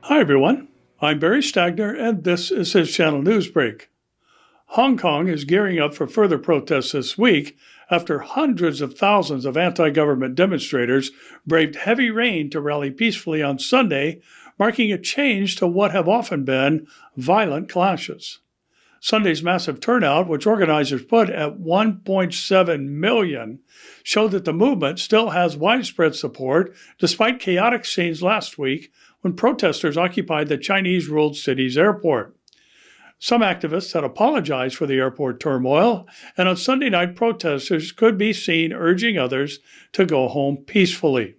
Hi everyone, I'm Barry Stagner and this is his channel Newsbreak. Hong Kong is gearing up for further protests this week after hundreds of thousands of anti-government demonstrators braved heavy rain to rally peacefully on Sunday, marking a change to what have often been violent clashes. Sunday's massive turnout, which organizers put at 1.7 million, showed that the movement still has widespread support despite chaotic scenes last week when protesters occupied the Chinese-ruled city's airport. Some activists had apologized for the airport turmoil, and on Sunday night, protesters could be seen urging others to go home peacefully.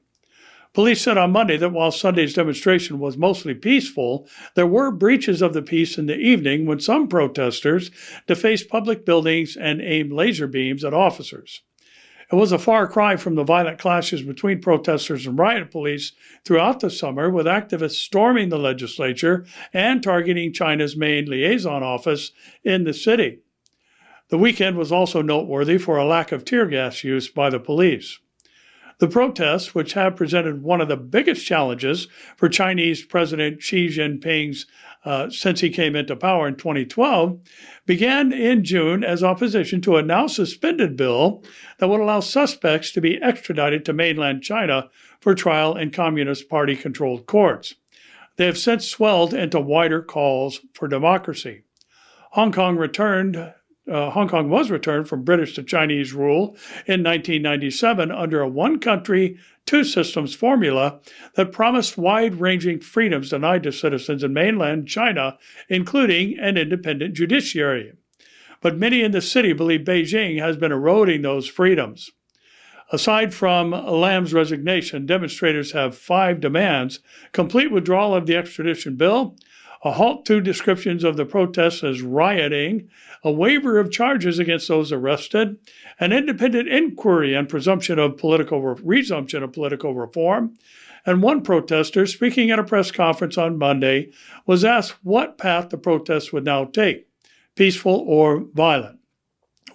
Police said on Monday that while Sunday's demonstration was mostly peaceful, there were breaches of the peace in the evening when some protesters defaced public buildings and aimed laser beams at officers. It was a far cry from the violent clashes between protesters and riot police throughout the summer, with activists storming the legislature and targeting China's main liaison office in the city. The weekend was also noteworthy for a lack of tear gas use by the police. The protests, which have presented one of the biggest challenges for Chinese President Xi Jinping's since he came into power in 2012, began in June as opposition to a now suspended bill that would allow suspects to be extradited to mainland China for trial in Communist Party-controlled courts. They have since swelled into wider calls for democracy. Hong Kong was returned from British to Chinese rule in 1997 under a one-country, two-systems formula that promised wide-ranging freedoms denied to citizens in mainland China, including an independent judiciary. But many in the city believe Beijing has been eroding those freedoms. Aside from Lam's resignation, demonstrators have 5 demands: complete withdrawal of the extradition bill, a halt to descriptions of the protests as rioting, a waiver of charges against those arrested, an independent inquiry and resumption of political reform, and one protester, speaking at a press conference on Monday, was asked what path the protests would now take, peaceful or violent.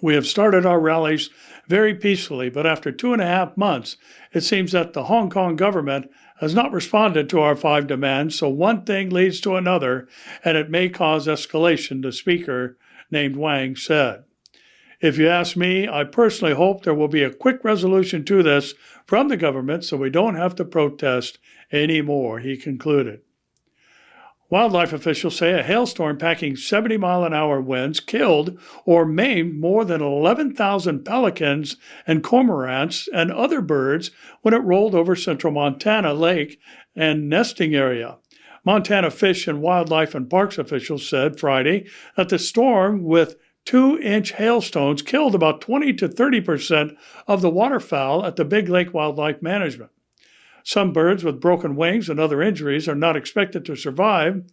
We have started our rallies very peacefully, but after 2.5 months, it seems that the Hong Kong government has not responded to our 5 demands, so one thing leads to another, and it may cause escalation, the speaker named Wang said. If you ask me, I personally hope there will be a quick resolution to this from the government so we don't have to protest anymore, he concluded. Wildlife officials say a hailstorm packing 70-mile-an-hour winds killed or maimed more than 11,000 pelicans and cormorants and other birds when it rolled over central Montana lake and nesting area. Montana Fish and Wildlife and Parks officials said Friday that the storm with 2-inch hailstones killed about 20 to 30% of the waterfowl at the Big Lake Wildlife Management. Some birds with broken wings and other injuries are not expected to survive.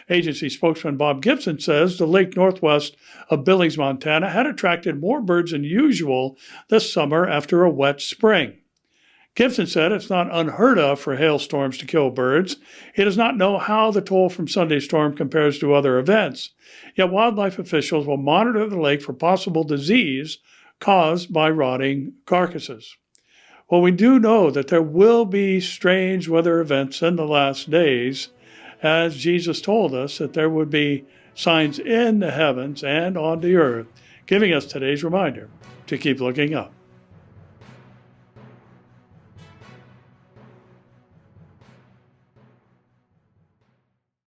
Agency spokesman Bob Gibson says the lake northwest of Billings, Montana, had attracted more birds than usual this summer after a wet spring. Gibson said it's not unheard of for hailstorms to kill birds. He does not know how the toll from Sunday's storm compares to other events. Yet wildlife officials will monitor the lake for possible disease caused by rotting carcasses. Well, we do know that there will be strange weather events in the last days, as Jesus told us that there would be signs in the heavens and on the earth, giving us today's reminder to keep looking up.